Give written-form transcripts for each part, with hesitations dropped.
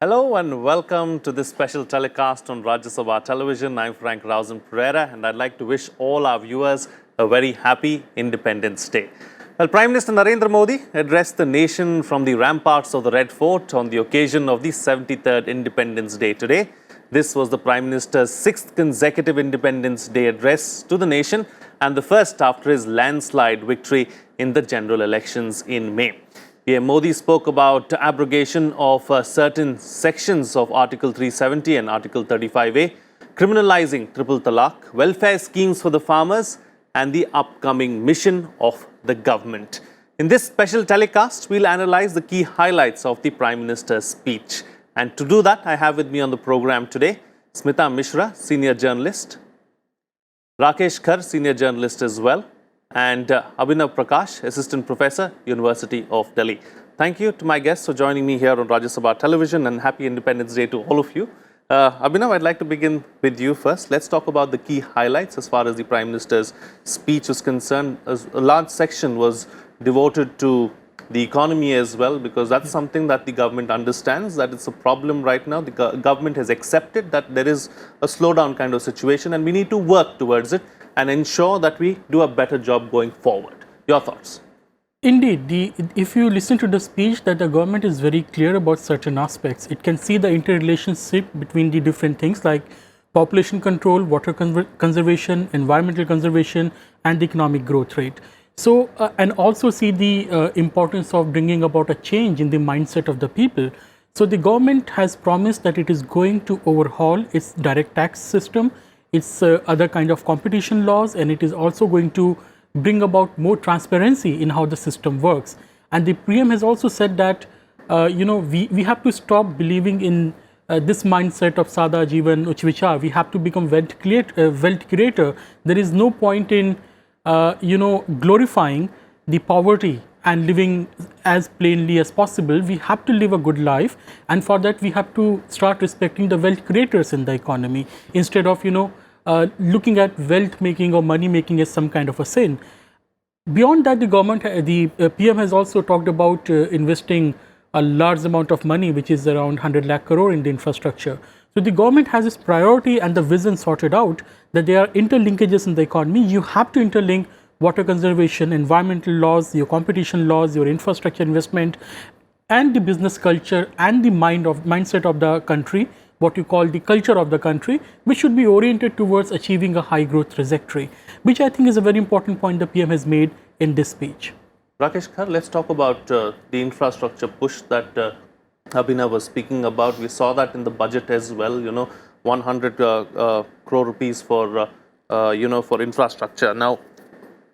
Hello and welcome to this special telecast on Rajya Sabha television. I'm Frank Rausen Pereira and I'd like to wish all our viewers a very happy Independence Day. Well, Prime Minister Narendra Modi addressed the nation from the ramparts of the Red Fort on the occasion of the 73rd Independence Day today. This was the Prime Minister's 6th consecutive Independence Day address to the nation and the first after his landslide victory in the general elections in May. PM Modi spoke about abrogation of certain sections of Article 370 and Article 35A, criminalizing triple talaq, welfare schemes for the farmers, and the upcoming mission of the government. In this special telecast, we'll analyze the key highlights of the Prime Minister's speech. And to do that, I have with me on the program today, Smita Mishra, senior journalist, Rakesh Khar, senior journalist as well, and Abhinav Prakash, Assistant Professor, University of Delhi. Thank you to my guests for joining me here on Rajya Sabha television, and happy Independence Day to all of you. Abhinav, I'd like to begin with you first. Let's talk about the key highlights as far as the Prime Minister's speech is concerned. A large section was devoted to the economy as well, because that's something that the government understands, that it's a problem right now. The government has accepted that there is a slowdown kind of situation and we need to work towards it and ensure that we do a better job going forward. Your thoughts? Indeed, if you listen to the speech, that the government is very clear about certain aspects. It can see the interrelationship between the different things like population control, water conservation, environmental conservation, and the economic growth rate. So, and also see the importance of bringing about a change in the mindset of the people. So, the government has promised that it is going to overhaul its direct tax system, its other kind of competition laws, and it is also going to bring about more transparency in how the system works. And the PM has also said that, we have to stop believing in this mindset of Sada Jeevan Uch Vichar. We have to become wealth creator. There is no point in, glorifying the poverty and living as plainly as possible. We have to live a good life, and for that we have to start respecting the wealth creators in the economy instead of, looking at wealth making or money making as some kind of a sin. Beyond that, the PM has also talked about investing a large amount of money, which is around 100 lakh crore in the infrastructure. So the government has its priority and the vision sorted out that there are interlinkages in the economy. You have to interlink water conservation, environmental laws, your competition laws, your infrastructure investment, and the business culture and the mindset of the country, what you call the culture of the country, which should be oriented towards achieving a high growth trajectory, which I think is a very important point the PM has made in this speech. Rakesh Khar, let's talk about the infrastructure push that Abhinav was speaking about. We saw that in the budget as well, 100 crore rupees for, for infrastructure. Now,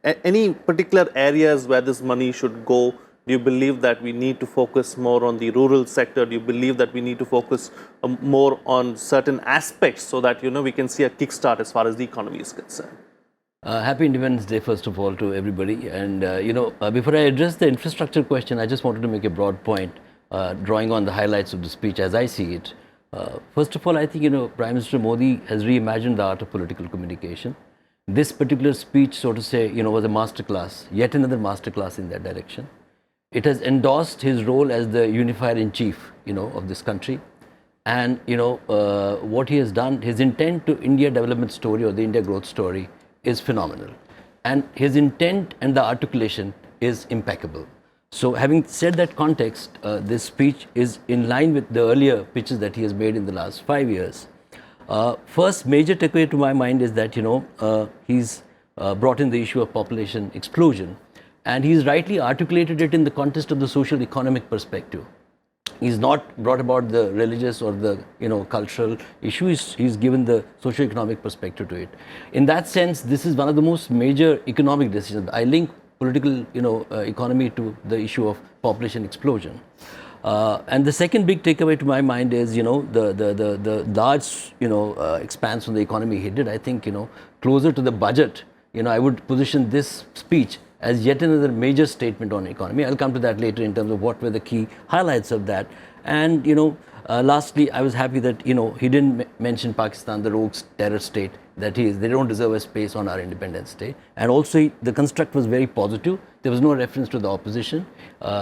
any particular areas where this money should go? Do you believe that we need to focus more on the rural sector? Do you believe that we need to focus more on certain aspects so that, we can see a kickstart as far as the economy is concerned? Happy Independence Day, first of all, to everybody. And, before I address the infrastructure question, I just wanted to make a broad point, drawing on the highlights of the speech as I see it. First of all, I think, Prime Minister Modi has reimagined the art of political communication. This particular speech, so to say, was a masterclass, yet another masterclass in that direction. It has endorsed his role as the unifier in chief, of this country. And, what he has done, his intent to India development story or the India growth story is phenomenal. And his intent and the articulation is impeccable. So having said that context, this speech is in line with the earlier pitches that he has made in the last 5 years. First major takeaway to my mind is that, he's brought in the issue of population explosion. And he's rightly articulated it in the context of the social economic perspective. He's not brought about the religious or the cultural issue. He's given the socio-economic perspective to it. In that sense, this is one of the most major economic decisions. I link political economy to the issue of population explosion. And the second big takeaway to my mind is the large expanse on the economy he did. I think closer to the budget. I would position this speech as yet another major statement on economy. I'll come to that later in terms of what were the key highlights of that. And, lastly, I was happy that, he didn't mention Pakistan, the rogue terror state that he is. They don't deserve a space on our Independence Day. And also, the construct was very positive. There was no reference to the opposition.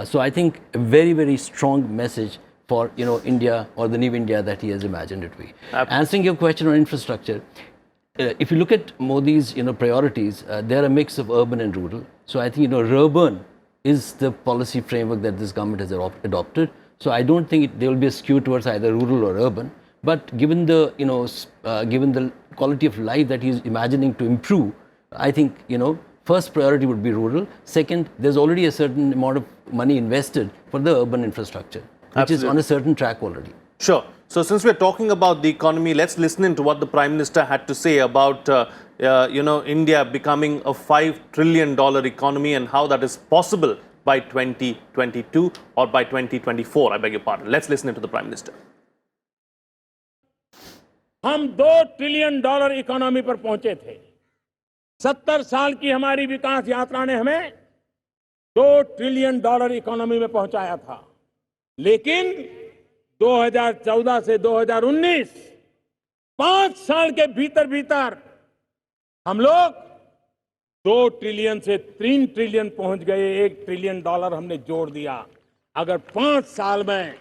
So I think a very, very strong message for India or the new India that he has imagined it to be. Absolutely. Answering your question on infrastructure, if you look at Modi's priorities, they're a mix of urban and rural. So I think urban is the policy framework that this government has adopted. So I don't think there will be a skew towards either rural or urban. But given the given the quality of life that he's imagining to improve, I think first priority would be rural. Second, there's already a certain amount of money invested for the urban infrastructure, which is on a certain track already. Sure. So since we're talking about the economy, let's listen into what the Prime Minister had to say about India becoming a $5 trillion economy and how that is possible by 2022 or by 2024. I beg your pardon. Let's listen into the Prime Minister. हम $2 trillion economy पर पहुंचे थे। 70 साल की हमारी विकास यात्रा ने हमें $2 ट्रिलियन इकोनॉमी में पहुंचाया था। लेकिन 2014 से 2019 5 साल के भीतर भीतर हम लोग 2 ट्रिलियन से 3 ट्रिलियन पहुंच गए। $1 ट्रिलियन हमने जोड़ दिया। अगर 5 साल में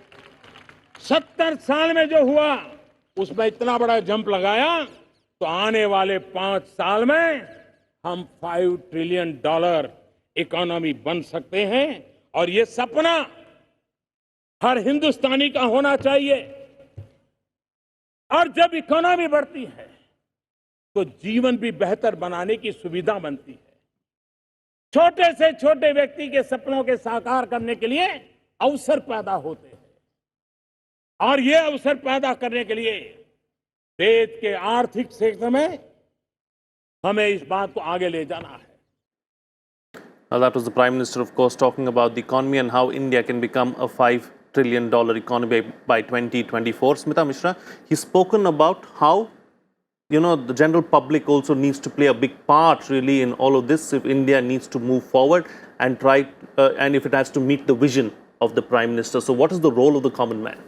70 साल में जो हुआ उसमें इतना बड़ा जंप लगाया तो आने वाले 5 साल में हम $5 ट्रिलियन इकोनॉमी बन सकते हैं। और ये सपना हर हिंदुस्तानी का होना चाहिए। और जब इकोनॉमी बढ़ती है तो जीवन भी बेहतर बनाने की सुविधा बनती है। छोटे से छोटे व्यक्ति के सपनों के साकार करने के लिए अवसर पैदा होते हैं। और ये अवसर पैदा करने के लिए देश के आर्थिक क्षेत्र में हमें इस बात को आगे ले जाना है। Well, that was the Prime Minister, of course, talking about the economy and how India can become a $5 trillion economy by 2024. Smita Mishra, he's spoken about how the general public also needs to play a big part really in all of this if India needs to move forward and try and if it has to meet the vision of the Prime Minister. So what is the role of the common man?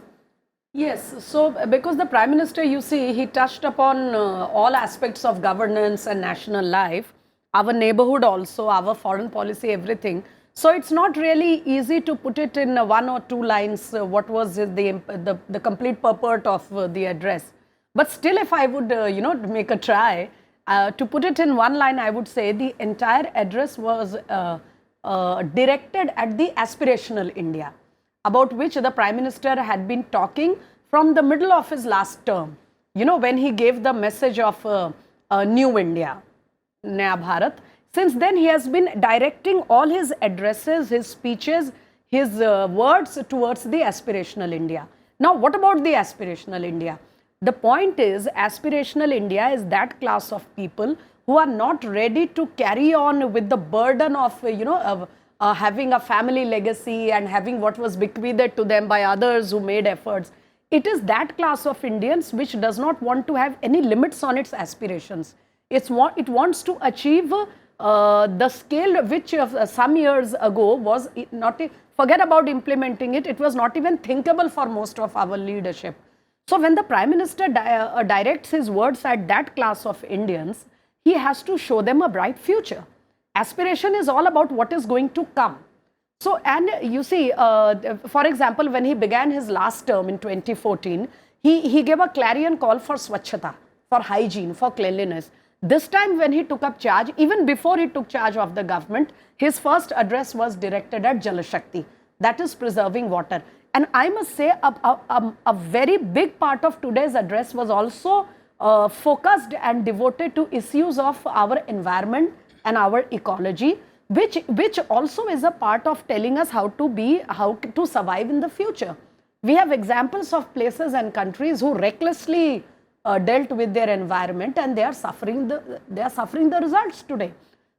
Yes, so because the Prime Minister, you see, he touched upon all aspects of governance and national life, our neighborhood also, our foreign policy, everything. So it's not really easy to put it in 1 or 2 lines, what was the complete purport of the address. But still, if I would, make a try to put it in 1 line, I would say the entire address was directed at the aspirational India, about which the Prime Minister had been talking from the middle of his last term. When he gave the message of a new India, Naya Bharat. Since then, he has been directing all his addresses, his speeches, his words towards the aspirational India. Now, what about the aspirational India? The point is, aspirational India is that class of people who are not ready to carry on with the burden of, having a family legacy and having what was bequeathed to them by others who made efforts. It is that class of Indians which does not want to have any limits on its aspirations. It wants to achieve the scale which some years ago was not, forget about implementing it, it was not even thinkable for most of our leadership. So when the Prime Minister directs his words at that class of Indians, he has to show them a bright future. Aspiration is all about what is going to come. So, and you see, for example, when he began his last term in 2014, he gave a clarion call for Swachhata, for hygiene, for cleanliness. This time when he took up charge, even before he took charge of the government, his first address was directed at Jal Shakti, that is preserving water. And I must say a very big part of today's address was also focused and devoted to issues of our environment and our ecology, which also is a part of telling us how to survive in the future. We have examples of places and countries who recklessly dealt with their environment and they are suffering the results today.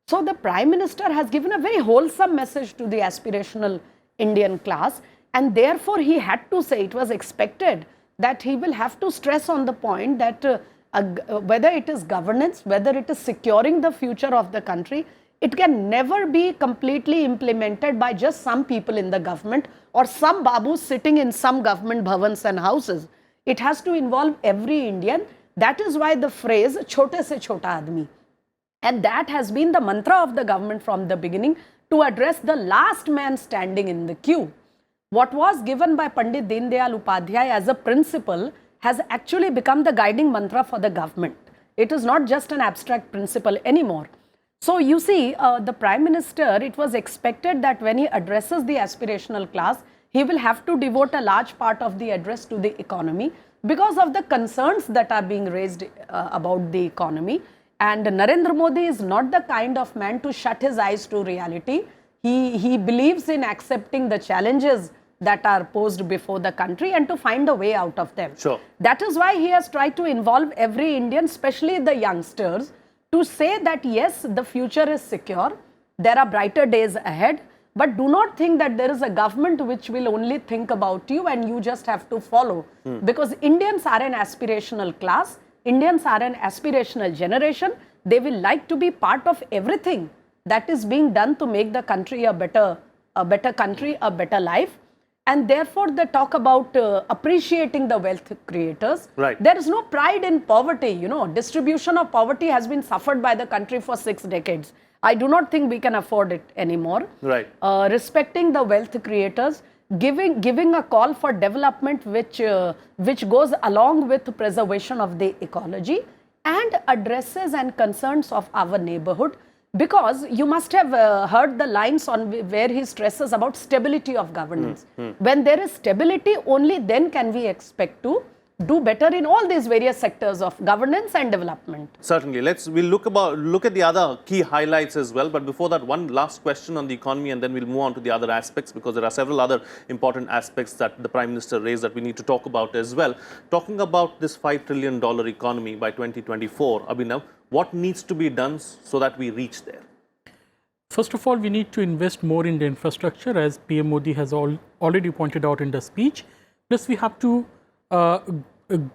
So the Prime Minister has given a very wholesome message to the aspirational Indian class, and therefore he had to say, it was expected that he will have to stress on the point that whether it is governance, whether it is securing the future of the country, it can never be completely implemented by just some people in the government or some babus sitting in some government bhavans and houses. It has to involve every Indian. That is why the phrase "Chote se chota admi," and that has been the mantra of the government from the beginning, to address the last man standing in the queue. what was given by Pandit Deendayal Upadhyay as a principle has actually become the guiding mantra for the government. It is not just an abstract principle anymore. So you see, the Prime Minister, it was expected that when he addresses the aspirational class, he will have to devote a large part of the address to the economy because of the concerns that are being raised about the economy. And Narendra Modi is not the kind of man to shut his eyes to reality. He believes in accepting the challenges that are posed before the country and to find a way out of them. Sure. That is why he has tried to involve every Indian, especially the youngsters, to say that yes, the future is secure, there are brighter days ahead, but do not think that there is a government which will only think about you and you just have to follow. Because Indians are an aspirational class, Indians are an aspirational generation, they will like to be part of everything that is being done to make the country a better country, a better life. And therefore, they talk about appreciating the wealth creators. Right. There is no pride in poverty. You know, distribution of poverty has been suffered by the country for 6 decades. I do not think we can afford it anymore. Right. Respecting the wealth creators, giving a call for development which goes along with preservation of the ecology and addresses and concerns of our neighborhood. Because you must have heard the lines on where he stresses about stability of governance. When there is stability, only then can we expect to do better in all these various sectors of governance and development. Certainly. We'll look at the other key highlights as well. But before that, one last question on the economy, and then we'll move on to the other aspects, because there are several other important aspects that the Prime Minister raised that we need to talk about as well. Talking about this $5 trillion economy by 2024, Abhinav, what needs to be done so that we reach there? First of all, we need to invest more in the infrastructure, as PM Modi has already pointed out in the speech. Plus, we have to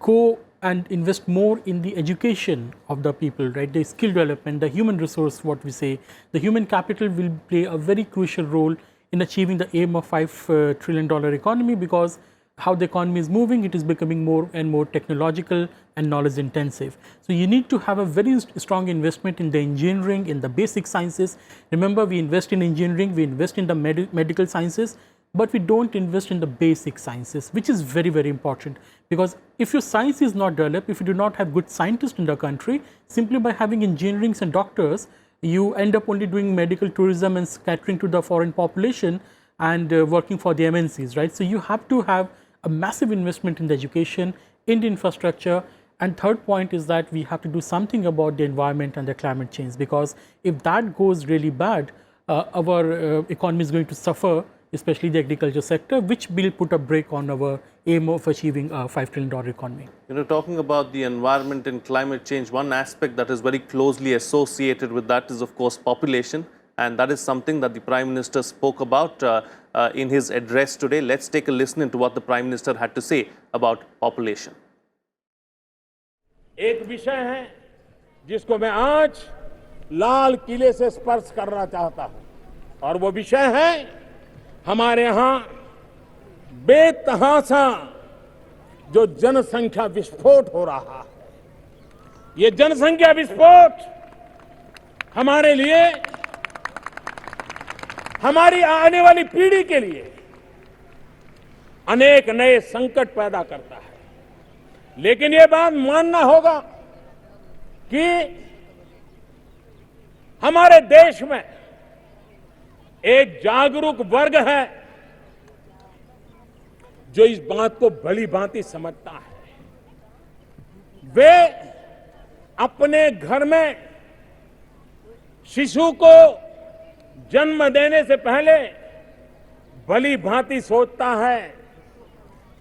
go and invest more in the education of the people, right? The skill development, the human resource, what we say, the human capital will play a very crucial role in achieving the aim of $5 trillion economy, because how the economy is moving, it is becoming more and more technological and knowledge intensive. So you need to have a very strong investment in the engineering, in the basic sciences. Remember, we invest in engineering, we invest in the medical sciences, but we don't invest in the basic sciences, which is very, very important. Because if your science is not developed, if you do not have good scientists in the country, simply by having engineers and doctors, you end up only doing medical tourism and scattering to the foreign population and working for the MNCs, right? So you have to have a massive investment in the education, in the infrastructure. And third point is that we have to do something about the environment and the climate change, because if that goes really bad, our economy is going to suffer, especially the agriculture sector, which will put a brake on our aim of achieving a $5 trillion economy. You know, talking about the environment and climate change, one aspect that is very closely associated with that is, of course, population. And that is something that the Prime Minister spoke about in his address today. Let's take a listen into what the Prime Minister had to say about population. एक विषय है जिसको मैं आज लाल किले से स्पर्श करना चाहता हूं, और वो विषय है हमारे यहां बेतहासा जो जनसंख्या विस्फोट हो रहा है। ये जनसंख्या विस्फोट हमारे लिए, हमारी आने वाली पीढ़ी के लिए अनेक नए संकट पैदा करता है। लेकिन ये बात मानना होगा कि हमारे देश में एक जागरूक वर्ग है जो इस बात को भली भांति समझता है। वे अपने घर में शिशु को जन्म देने से पहले भली भांति सोचता है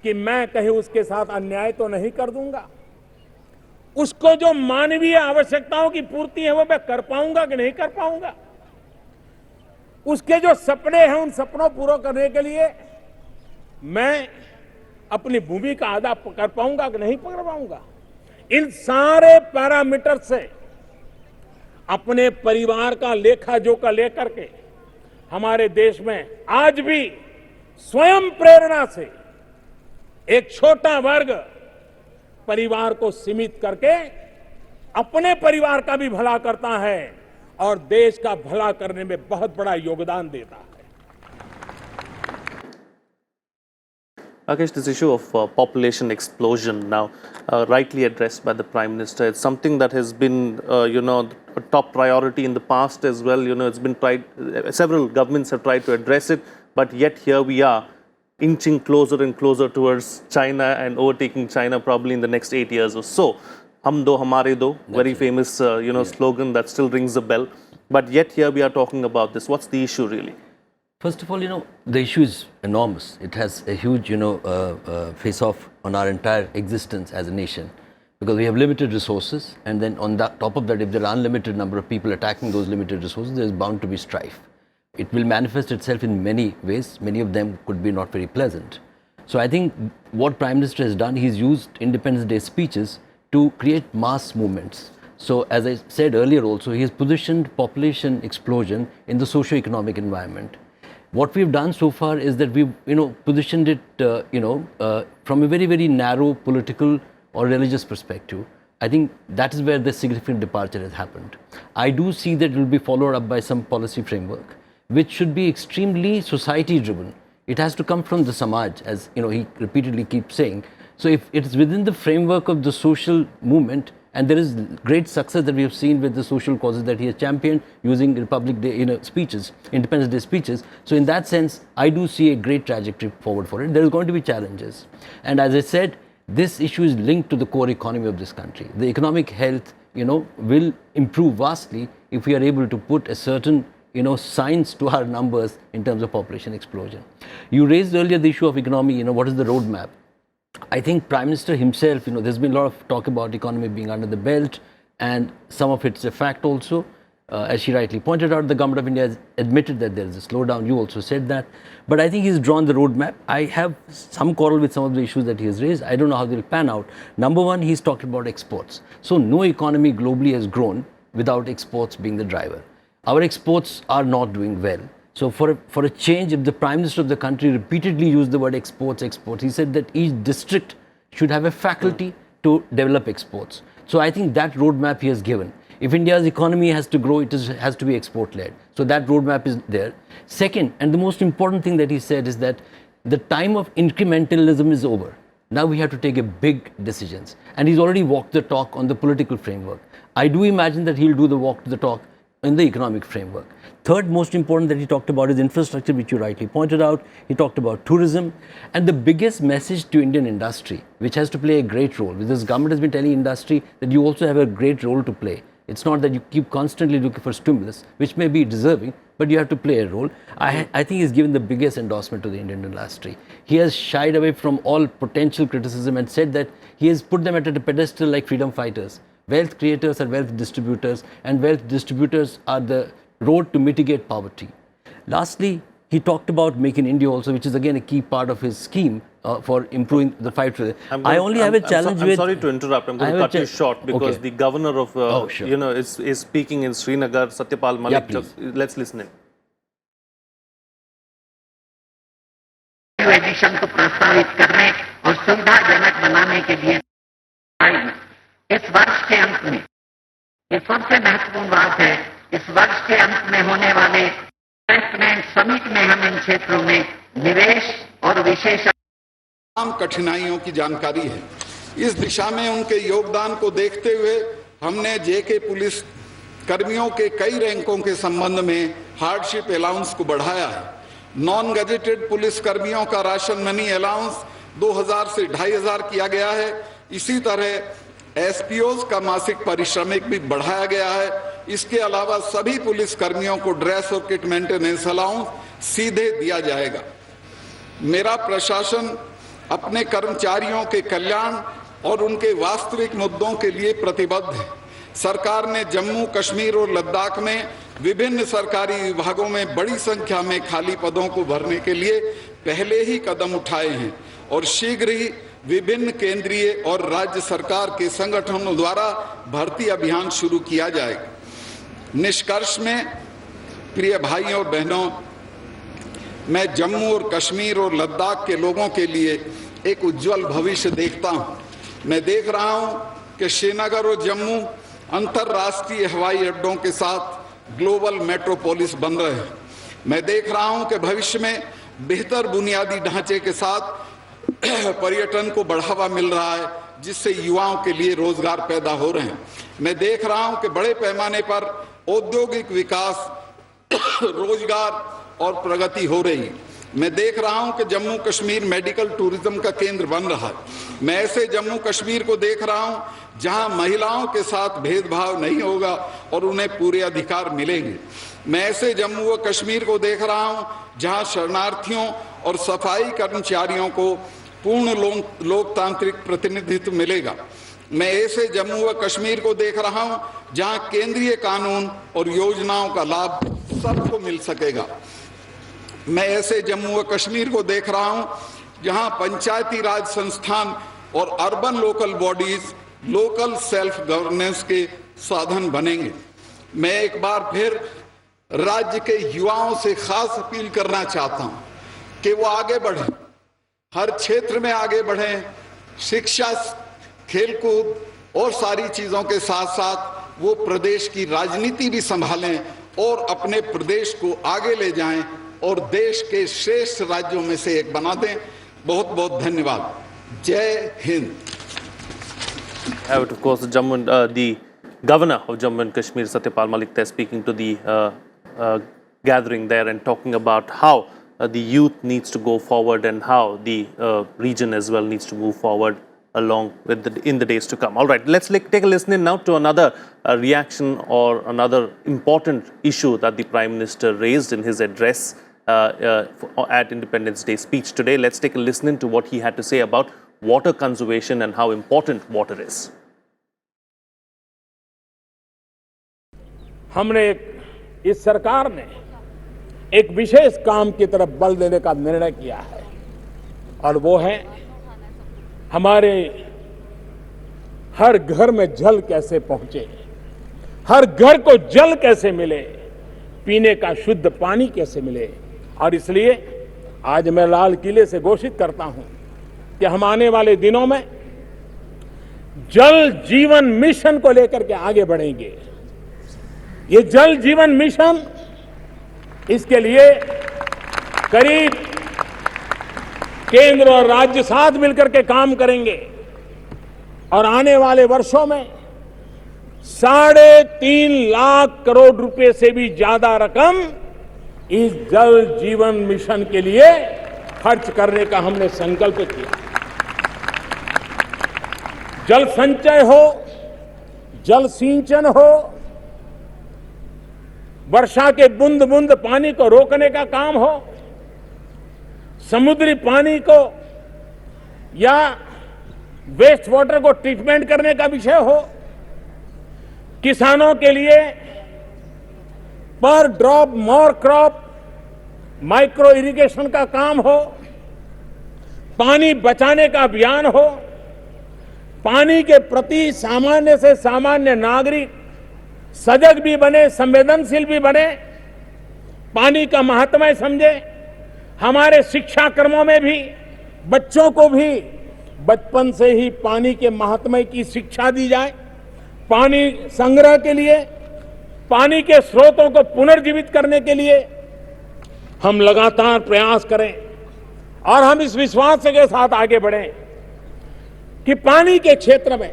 कि मैं कहीं उसके साथ अन्याय तो नहीं कर दूंगा, उसको जो मानवीय आवश्यकताओं की पूर्ति है वो मैं कर पाऊंगा कि नहीं कर पाऊंगा, उसके जो सपने हैं उन सपनों पूरा करने के लिए मैं अपनी भूमि का अदा कर पाऊंगा कि नहीं कर पाऊंगा। इन सारे पैरामीटर से अपने परिवार का लेखा जोखा लेकर के हमारे देश में आज भी स्वयं प्रेरणा से एक छोटा वर्ग परिवार को सीमित करके अपने परिवार का भी भला करता है और देश का भला करने में बहुत बड़ा योगदान देता है। Rakesh, this issue of population explosion now, rightly addressed by the Prime Minister, it's something that has been, a top priority in the past as well. It's been tried, several governments have tried to address it, but yet here we are, inching closer and closer towards China and overtaking China probably in the next 8 years or so. Hum do, hamare do, very famous, slogan that still rings a bell. But yet here we are talking about this. What's the issue really? First of all, the issue is enormous. It has a huge, face-off on our entire existence as a nation, because we have limited resources, and then on that, top of that, if there are unlimited number of people attacking those limited resources, there is bound to be strife. It will manifest itself in many ways. Many of them could be not very pleasant. So I think what Prime Minister has done, he's used Independence Day speeches to create mass movements. So as I said earlier also, he has positioned population explosion in the socio-economic environment. What we've done so far is that we've positioned it from a very, very narrow political or religious perspective. I think that is where the significant departure has happened. I do see that it will be followed up by some policy framework, which should be extremely society driven. It has to come from the Samaj, as he repeatedly keeps saying. So if it is within the framework of the social movement, and there is great success that we have seen with the social causes that he has championed using Republic Day speeches, Independence Day speeches. So in that sense, I do see a great trajectory forward for it. There is going to be challenges. And as I said, this issue is linked to the core economy of this country. The economic health, will improve vastly if we are able to put a certain, science to our numbers in terms of population explosion. You raised earlier the issue of economy, what is the roadmap? I think Prime Minister himself, there's been a lot of talk about economy being under the belt, and some of it's a fact also. As she rightly pointed out, the Government of India has admitted that there is a slowdown. You also said that. But I think he's drawn the roadmap. I have some quarrel with some of the issues that he has raised. I don't know how they'll pan out. Number one, he's talked about exports. So no economy globally has grown without exports being the driver. Our exports are not doing well. So for a change, if the Prime Minister of the country repeatedly used the word exports, he said that each district should have a faculty to develop exports. So I think that roadmap he has given. If India's economy has to grow, has to be export-led. So that roadmap is there. Second, and the most important thing that he said is that the time of incrementalism is over. Now we have to take a big decisions. And he's already walked the talk on the political framework. I do imagine that he'll do the walk to the talk in the economic framework. Third most important that he talked about is infrastructure, which you rightly pointed out. He talked about tourism. And the biggest message to Indian industry, which has to play a great role, because this government has been telling industry that you also have a great role to play. It's not that you keep constantly looking for stimulus, which may be deserving, but you have to play a role. I think he's given the biggest endorsement to the Indian industry. He has shied away from all potential criticism and said that he has put them at a pedestal like freedom fighters. Wealth creators are wealth distributors, and wealth distributors are the road to mitigate poverty. Lastly, he talked about Make in India also, which is again a key part of his scheme for improving the fight for it. I'm sorry to interrupt. I'm going to cut you short because the governor of, is speaking in Srinagar, Satyapal Malik. Let's listen in. Addition को प्रोत्साहित करने और सुविधाजनक बनाने के लिए इस वर्ष के अंत में, ये सबसे महत्वपूर्ण बात है, इस वर्ष के अंत में होने वाले इन्वेस्टमेंट समिट में हम इन क्षेत्रों में निवेश और विशेष तमाम कठिनाइयों की जानकारी है। इस दिशा में उनके योगदान को देखते हुए हमने जेके पुलिस कर्मियों के कई रैंकों के संबंध में हार्डशिप अलाउंस को बढ़ाया है। नॉन गजेटेड पुलिस कर्मियों का राशन मनी अलाउंस 2000 से 2500 किया गया है। इसी तरह एसपीओज का मासिक पारिश्रमिक भी बढ़ाया गया है। इसके अलावा सभी पुलिस कर्मियों को ड्रेस और किट मेंटेनेंस अलाउंस सीधे दिया जाएगा। मेरा प्रशासन अपने कर्मचारियों के कल्याण और उनके वास्तविक मुद्दों के लिए प्रतिबद्ध है। सरकार ने जम्मू कश्मीर और लद्दाख में विभिन्न सरकारी विभागों में बड़ी संख्या में खाली पदों को भरने के लिए पहले ही कदम उठाए हैं और शीघ्र ही विभिन्न केंद्रीय और राज्य सरकार के संगठनों द्वारा भर्ती अभियान शुरू किया जाएगा। निष्कर्ष में प्रिय भाइयों और बहनों, मैं जम्मू और कश्मीर और लद्दाख के लोगों के लिए एक उज्जवल भविष्य देखता हूं। मैं देख रहा हूं कि श्रीनगर और जम्मू अंतर्राष्ट्रीय हवाई अड्डों के साथ ग्लोबल मेट्रोपोलिस बन रहे हैं। मैं देख रहा हूं कि भविष्य में बेहतर बुनियादी ढांचे के साथ पर्यटन को बढ़ावा मिल रहा है, जिससे युवाओं के लिए रोजगार पैदा हो रहे हैं। मैं देख रहा हूं कि बड़े पैमाने पर औद्योगिक विकास, रोजगार और प्रगति हो रही है। मैं देख रहा हूं कि जम्मू कश्मीर मेडिकल टूरिज्म का केंद्र बन रहा है। मैं ऐसे जम्मू कश्मीर को देख रहा हूं जहां महिलाओं के साथ भेदभाव नहीं होगा और उन्हें पूरे अधिकार मिलेंगे। मैं ऐसे जम्मू व कश्मीर को देख रहा हूं जहां शरणार्थियों और सफाई कर्मचारियों को पूर्ण लोकतांत्रिक प्रतिनिधित्व मिलेगा। मैं ऐसे जम्मू व कश्मीर को देख रहा हूं जहां केंद्रीय कानून और योजनाओं का लाभ सबको मिल सकेगा। मैं ऐसे जम्मू व कश्मीर को देख रहा हूं जहां पंचायती राज संस्थान और urban local bodies local self governance के साधन बनेंगे। मैं एक बार फिर राज्य के युवाओं से खास अपील करना चाहता हूं कि वो आगे बढ़ें, हर क्षेत्र में आगे बढ़ें, शिक्षा, खेलकूद और सारी चीजों के साथ साथ वो प्रदेश की राजनीति भी संभालें और अपने प्रदेश को आगे ले जाएं और देश के श्रेष्ठ राज्यों में से एक बना दें। बहुत बहुत धन्यवाद। जय Hind. Of course, the governor of Jammu and Kashmir, Satyapal Malik, there speaking to the gathering there and talking about how the youth needs to go forward and how the region as well needs to move forward along with in the days to come. All right, let's take a listen in now to another reaction or another important issue that the Prime Minister raised in his address at Independence Day speech today. Let's take a listen in to what he had to say about water conservation and how important water is. हमने इस सरकार ने एक विशेष काम की तरफ बल देने का निर्णय किया है और वो है हमारे हर घर में जल कैसे पहुंचे, हर घर को जल कैसे मिले, पीने का शुद्ध पानी कैसे मिले। और इसलिए आज मैं लाल किले से घोषित करता हूं कि हम आने वाले दिनों में जल जीवन मिशन को लेकर के आगे बढ़ेंगे। ये जल जीवन मिशन, इसके लिए करीब केंद्र और राज्य साथ मिलकर के काम करेंगे और आने वाले वर्षों में 3.5 लाख करोड़ रुपए से भी ज्यादा रकम इस जल जीवन मिशन के लिए खर्च करने का हमने संकल्प किया। जल संचय हो, जल सिंचन हो, वर्षा के बूंद बूंद पानी को रोकने का काम हो, समुद्री पानी को या वेस्ट वाटर को ट्रीटमेंट करने का विषय हो, किसानों के लिए पर drop more crop micro irrigation का काम हो, पानी बचाने का अभियान हो, पानी के प्रति सामान्य से सामान्य नागरिक सजग भी बने, संवेदनशील भी बने, पानी का महत्व समझे। हमारे शिक्षा क्रमों में भी बच्चों को भी बचपन से ही पानी के महत्व की शिक्षा दी जाए। पानी संग्रह के लिए, पानी के स्रोतों को पुनर्जीवित करने के लिए हम लगातार प्रयास करें और हम इस विश्वास के साथ आगे बढ़ें कि पानी के क्षेत्र में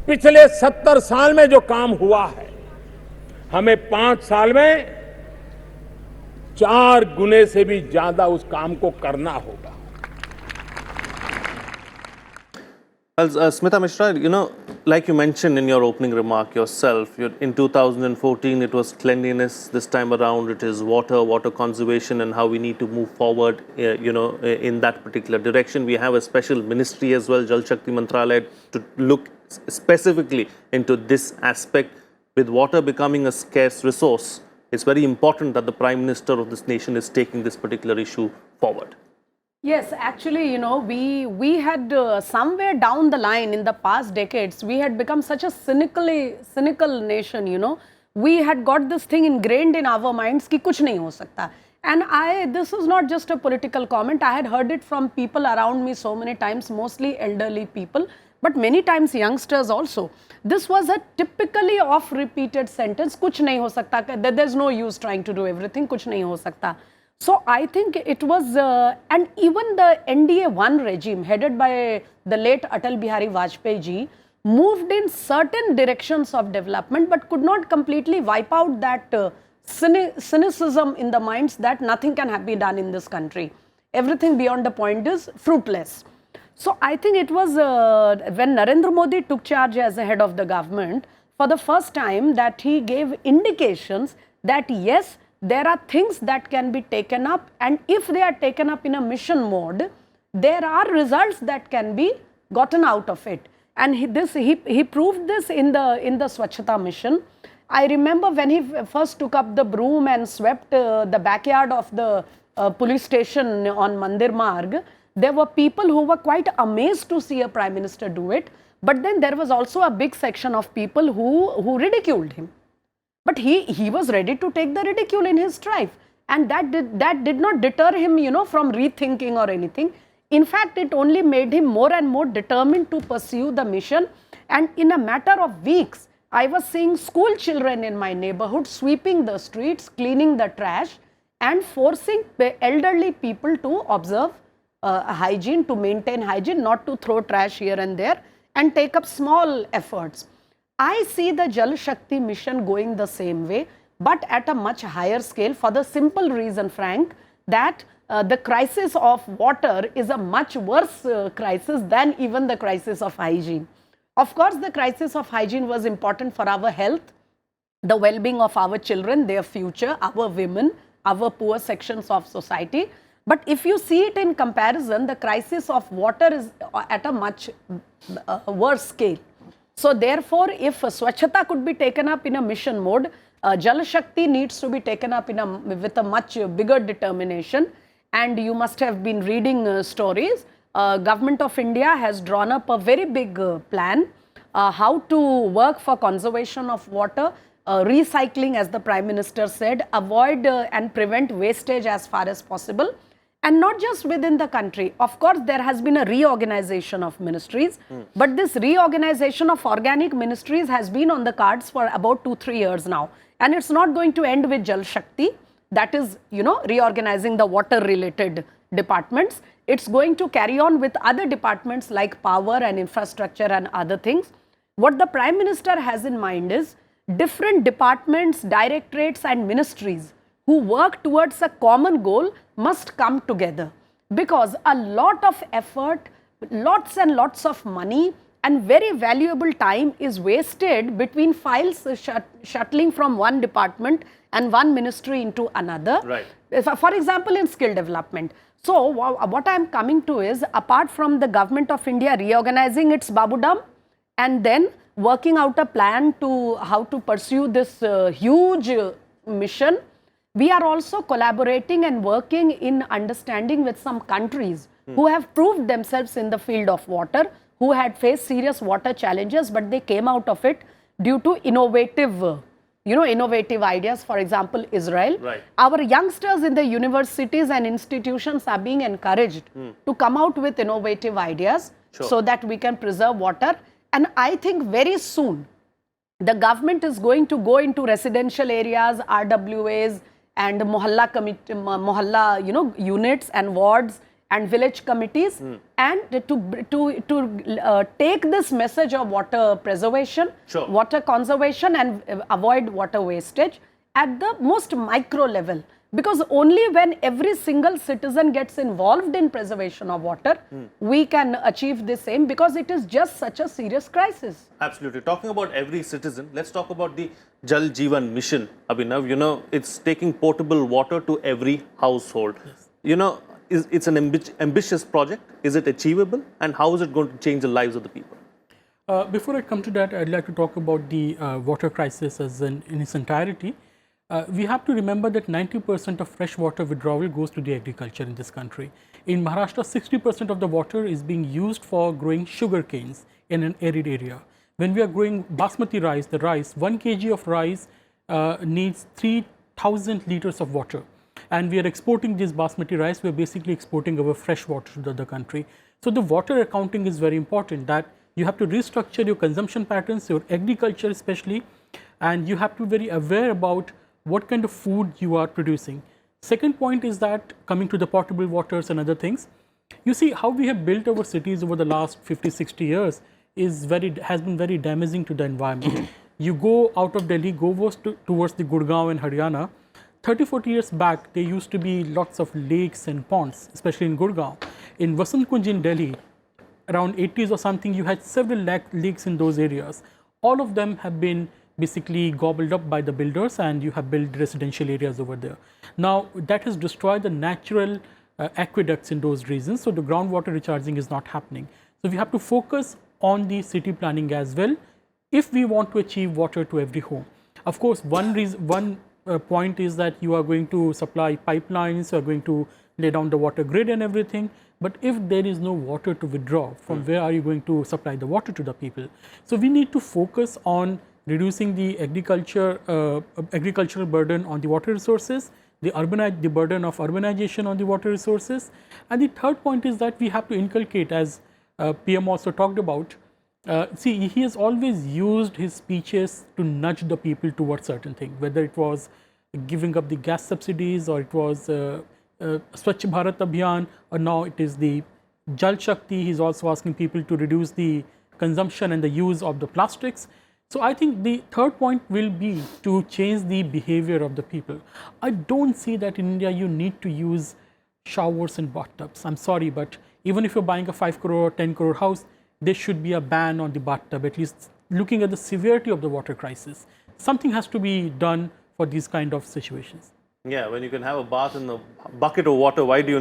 पिछले 70 साल में जो काम हुआ है, हमें 5 साल में 4 गुने से भी ज्यादा उस काम को करना होगा। Well, Smita Mishra, like you mentioned in your opening remark yourself, in 2014 it was cleanliness. This time around it is water conservation, and how we need to move forward, in that particular direction. We have a special ministry as well, Jal Shakti Mantralaya, to look specifically into this aspect. With water becoming a scarce resource, it's very important that the Prime Minister of this nation is taking this particular issue forward. Yes, actually, we had somewhere down the line in the past decades, we had become such a cynical nation, We had got this thing ingrained in our minds कि कुछ नहीं हो सकता. And this is not just a political comment. I had heard it from people around me so many times, mostly elderly people, but many times youngsters also. This was a typically oft repeated sentence, कुछ नहीं हो सकता. There's no use trying to do everything, कुछ नहीं हो सकता. So I think it was, and even the NDA-1 regime headed by the late Atal Bihari Vajpayee ji moved in certain directions of development but could not completely wipe out that cynicism in the minds that nothing can be done in this country. Everything beyond the point is fruitless. So I think it was when Narendra Modi took charge as the head of the government, for the first time that he gave indications that yes, there are things that can be taken up, and if they are taken up in a mission mode, there are results that can be gotten out of it. And he proved this in the Swachhata mission. I remember when he first took up the broom and swept the backyard of the police station on Mandir Marg, there were people who were quite amazed to see a prime minister do it. But then there was also a big section of people who ridiculed him. But he was ready to take the ridicule in his stride, and that did not deter him, from rethinking or anything. In fact, it only made him more and more determined to pursue the mission. And in a matter of weeks, I was seeing school children in my neighborhood sweeping the streets, cleaning the trash, and forcing the elderly people to observe hygiene, to maintain hygiene, not to throw trash here and there, and take up small efforts. I see the Jal Shakti mission going the same way, but at a much higher scale, for the simple reason, Frank, that the crisis of water is a much worse crisis than even the crisis of hygiene. Of course, the crisis of hygiene was important for our health, the well-being of our children, their future, our women, our poor sections of society. But if you see it in comparison, the crisis of water is at a much worse scale. So therefore, if Swachhata could be taken up in a mission mode, Jal Shakti needs to be taken up with a much bigger determination. And you must have been reading stories. Government of India has drawn up a very big plan how to work for conservation of water, recycling, as the Prime Minister said, avoid and prevent wastage as far as possible. And not just within the country. Of course, there has been a reorganization of ministries, but this reorganization of organic ministries has been on the cards for about 2-3 years now. And it's not going to end with Jal Shakti, that is, reorganizing the water-related departments. It's going to carry on with other departments like power and infrastructure and other things. What the Prime Minister has in mind is different departments, directorates and ministries who work towards a common goal must come together, because a lot of effort, lots and lots of money and very valuable time is wasted between files shuttling from one department and one ministry into another. Right. For example, in skill development. So what I am coming to is, apart from the Government of India reorganizing its Babudam and then working out a plan to how to pursue this huge mission, we are also collaborating and working in understanding with some countries who have proved themselves in the field of water, who had faced serious water challenges, but they came out of it due to innovative, innovative ideas. For example, Israel. Right. Our youngsters in the universities and institutions are being encouraged to come out with innovative ideas so that we can preserve water. And I think very soon, the government is going to go into residential areas, RWAs, and mohalla units and wards and village committees, and to take this message of water preservation, water conservation and avoid water wastage at the most micro level. Because only when every single citizen gets involved in preservation of water, we can achieve the same, because it is just such a serious crisis. Absolutely. Talking about every citizen, let's talk about the Jal Jeevan mission, Abhinav. It's taking potable water to every household. Yes. It's an ambitious project. Is it achievable? And how is it going to change the lives of the people? Before I come to that, I'd like to talk about the water crisis in its entirety. We have to remember that 90% of fresh water withdrawal goes to the agriculture in this country. In Maharashtra, 60% of the water is being used for growing sugar canes in an arid area. When we are growing basmati rice, 1 kg of rice needs 3,000 liters of water. And we are exporting this basmati rice, we are basically exporting our fresh water to the other country. So the water accounting is very important, that you have to restructure your consumption patterns, your agriculture especially, and you have to be very aware about what kind of food you are producing. Second point is that coming to the potable waters and other things, you see how we have built our cities over the last 50, 60 years has been very damaging to the environment. You go out of Delhi, towards the Gurgaon and Haryana. 30, 40 years back, there used to be lots of lakes and ponds, especially in Gurgaon. In Vasant Kunj in Delhi, around 80s or something, you had several lakes in those areas. All of them have been basically gobbled up by the builders, and you have built residential areas over there. Now, that has destroyed the natural aqueducts in those regions, so the groundwater recharging is not happening. So we have to focus on the city planning as well if we want to achieve water to every home. Of course, one point is that you are going to supply pipelines, you are going to lay down the water grid and everything, but if there is no water to withdraw, from where are you going to supply the water to the people? So we need to focus on reducing the agricultural burden on the water resources, the burden of urbanization on the water resources. And the third point is that we have to inculcate, as PM also talked about, see, he has always used his speeches to nudge the people towards certain things, whether it was giving up the gas subsidies, or it was Swachh Bharat Abhiyan, or now it is the Jal Shakti. He's also asking people to reduce the consumption and the use of the plastics. So I think the third point will be to change the behavior of the people. I don't see that in India you need to use showers and bathtubs. I'm sorry, but even if you're buying a 5 crore or 10 crore house, there should be a ban on the bathtub, at least looking at the severity of the water crisis. Something has to be done for these kind of situations. Yeah, when you can have a bath in a bucket of water, why do you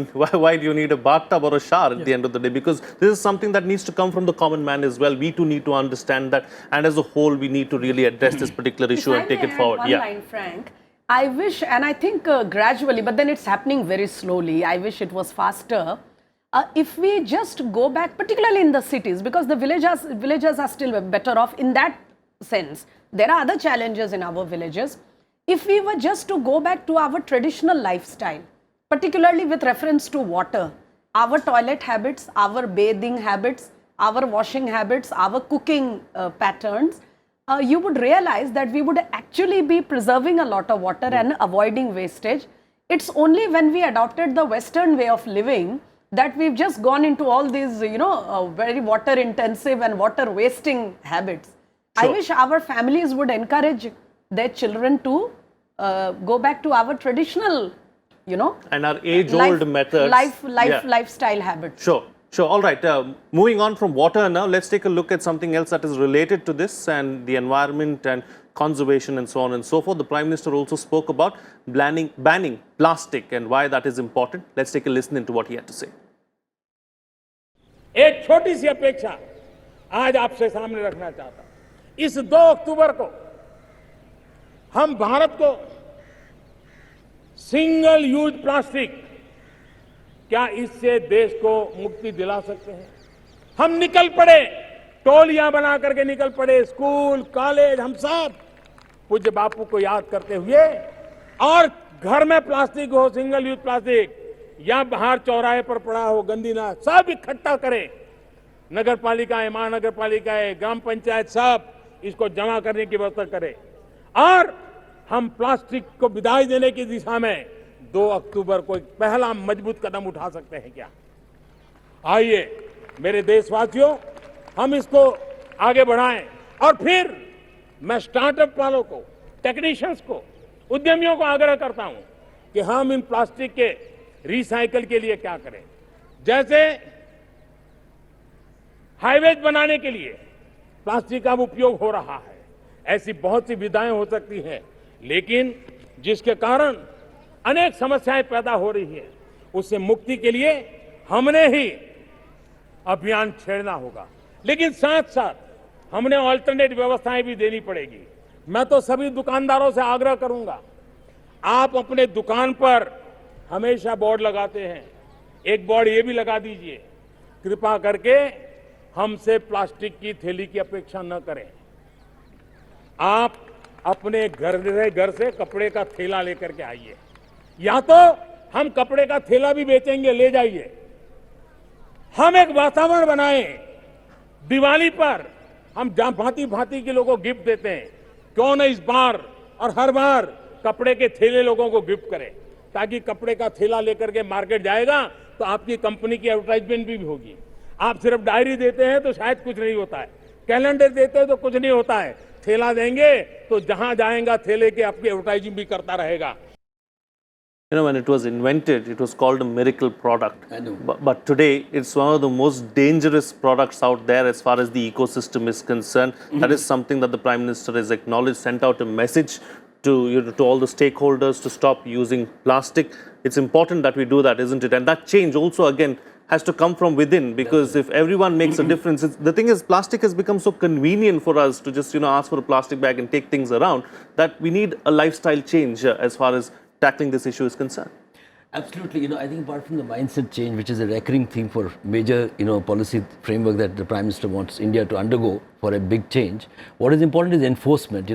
need a bathtub or a shower at the end of the day? Because this is something that needs to come from the common man as well. We too need to understand that, and as a whole, we need to really address this particular issue and take it forward. One line, Frank. I wish, and I think gradually, but then it's happening very slowly. I wish it was faster. If we just go back, particularly in the cities, because the villagers are still better off in that sense. There are other challenges in our villages. If we were just to go back to our traditional lifestyle, particularly with reference to water, our toilet habits, our bathing habits, our washing habits, our cooking patterns, you would realize that we would actually be preserving a lot of water and avoiding wastage. It's only when we adopted the Western way of living that we've just gone into all these, very water intensive and water wasting habits. Sure. I wish our families would encourage their children to go back to our traditional, and our age-old methods. Lifestyle habits. Sure. All right. Moving on from water now, let's take a look at something else that is related to this and the environment and conservation and so on and so forth. The Prime Minister also spoke about banning plastic and why that is important. Let's take a listen into what he had to say. एक छोटी सी अपेक्षा आज आपसे सामने रखना चाहता हूं। इस 2 अक्टूबर को हम भारत को सिंगल यूज प्लास्टिक, क्या इससे देश को मुक्ति दिला सकते हैं? हम निकल पड़े, टोलियां बना करके निकल पड़े, स्कूल, कॉलेज, हम सब पूज्य बापू को याद करते हुए, और घर में प्लास्टिक हो, सिंगल यूज प्लास्टिक, या बाहर चौराहे पर पड़ा हो, गंदी ना, सब इकट्ठा करें। नगर पालिकाएं, महानगर पालिकाएं, ग्राम पंचायत सब इसको जमा करने की व्यवस्था करें, और हम प्लास्टिक को विदाई देने की दिशा में 2 अक्टूबर को एक पहला मजबूत कदम उठा सकते हैं क्या? आइए मेरे देशवासियों, हम इसको आगे बढ़ाएं। और फिर मैं स्टार्टअप वालों को, टेक्नीशियंस को, उद्यमियों को आग्रह करता हूं कि हम इन प्लास्टिक के रिसाइकल के लिए क्या करें। जैसे हाईवेज बनाने के लिए प्लास्टिक का उपयोग हो रहा है, ऐसी बहुत सी विधाएं हो सकती हैं, लेकिन जिसके कारण अनेक समस्याएं पैदा हो रही है, उससे मुक्ति के लिए हमने ही अभियान छेड़ना होगा। लेकिन साथ साथ हमने ऑल्टरनेट व्यवस्थाएं भी देनी पड़ेगी। मैं तो सभी दुकानदारों से आग्रह करूंगा, आप अपने दुकान पर हमेशा बोर्ड लगाते हैं, एक बोर्ड ये भी लगा दीजिए, कृपा करके हमसे प्लास्टिक की थैली की अपेक्षा न करें। आप अपने घर से कपड़े का थैला लेकर के आइए, या तो हम कपड़े का थैला भी बेचेंगे, ले जाइए। हम एक वातावरण बनाएं, दिवाली पर हम भांति भांति के लोगों को गिफ्ट देते हैं, क्यों न इस बार और हर बार कपड़े के थैले लोगों को गिफ्ट करें। ताकि कपड़े का थैला लेकर के मार्केट जाएगा तो आपकी कंपनी की एडवर्टाइजमेंट भी होगी। आप सिर्फ डायरी देते हैं तो शायद कुछ नहीं होता है, कैलेंडर देते हैं तो कुछ नहीं होता है, थैला देंगे तो जहां जाएगा थैले के आपकी एडवर्टाइजिंग भी करता रहेगा। You know, when it was invented, it was called a miracle product. I know. But today, it's one of the most dangerous products out there as far as the ecosystem is concerned. That is something that the Prime Minister has acknowledged, sent out a message to, to all the stakeholders to stop using plastic. It's important that we do that, isn't it? And that change also, again, has to come from within, because if everyone makes a difference, the thing is, plastic has become so convenient for us to just, ask for a plastic bag and take things around, that we need a lifestyle change as far as tackling this issue is concerned. Absolutely. I think apart from the mindset change, which is a recurring theme for major, policy framework that the Prime Minister wants India to undergo for a big change, what is important is enforcement.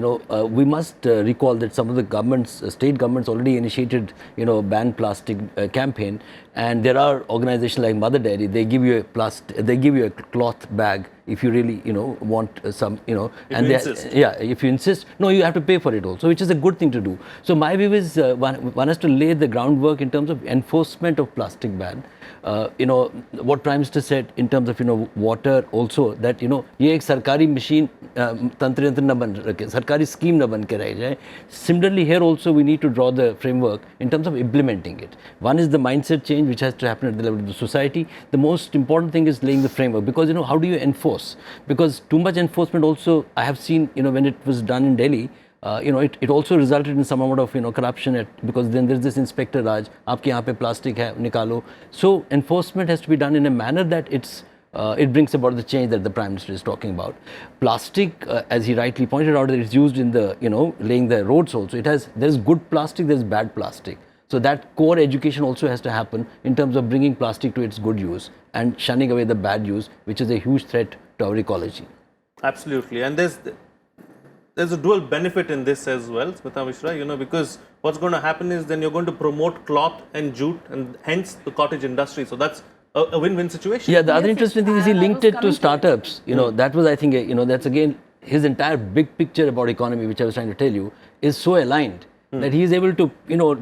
We must recall that some of the governments, state governments already initiated, ban plastic campaign, and there are organizations like Mother Dairy, they give you a cloth bag if you really, want some, and if you insist, no, you have to pay for it also, which is a good thing to do. So my view is one has to lay the groundwork in terms of enforcement of plastic ban. What Prime Minister said in terms of, water also, that, ये एक सरकारी machine तंत्र यंत्र न बन रखे, सरकारी scheme न बन के रह जाए. Similarly, here also we need to draw the framework in terms of implementing it. One is the mindset change, which has to happen at the level of the society. The most important thing is laying the framework, because, how do you enforce? Because too much enforcement also, I have seen, when it was done in Delhi, it also resulted in some amount of corruption, because then there's this Inspector Raj, आपके यहाँ पे plastic है, निकालो. So enforcement has to be done in a manner that it brings about the change that the Prime Minister is talking about. Plastic, as he rightly pointed out, that it's used in the laying the roads also. There's good plastic, there's bad plastic. So that core education also has to happen in terms of bringing plastic to its good use and shunning away the bad use, which is a huge threat to our ecology. Absolutely, and there's a dual benefit in this as well, Smita Mishra, because what's going to happen is then you're going to promote cloth and jute and hence the cottage industry. So that's a win-win situation. Yeah, the other interesting thing is he linked it to startups. That was, I think, that's again, his entire big picture about economy, which I was trying to tell you, is so aligned that he is able to,